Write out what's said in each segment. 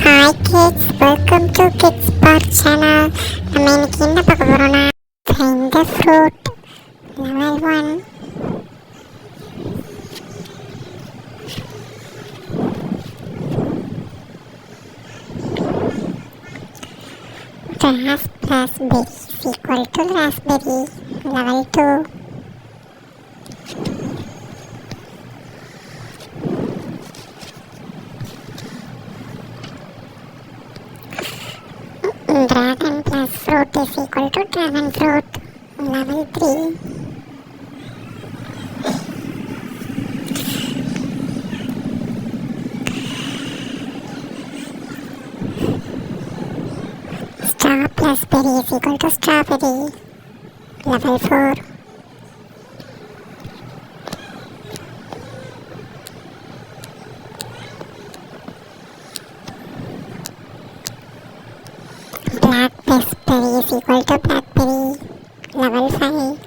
Hi kids, welcome to Kids Park channel. நம்ம இன்னைக்கு என்ன பார்க்க போறோம்னா find the fruit level 1. Grass plus berry is equal to raspberry. Level 2. Dragon plus fruit is equal to dragon fruit. Level 3. Straw plus berry is equal to strawberry. Level 4. Black raspberry is equal to blackberry. Level 5.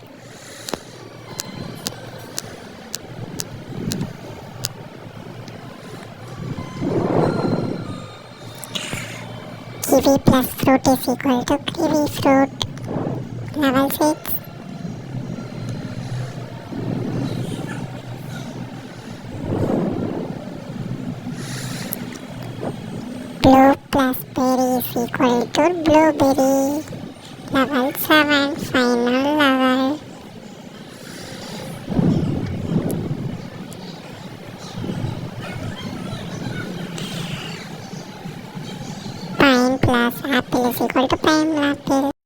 Kiwi plus fruit is equal to kiwi fruit. Level 6. Blue plus berry is equal to blueberry. Level 7, final level. Pine plus apple is equal to pineapple.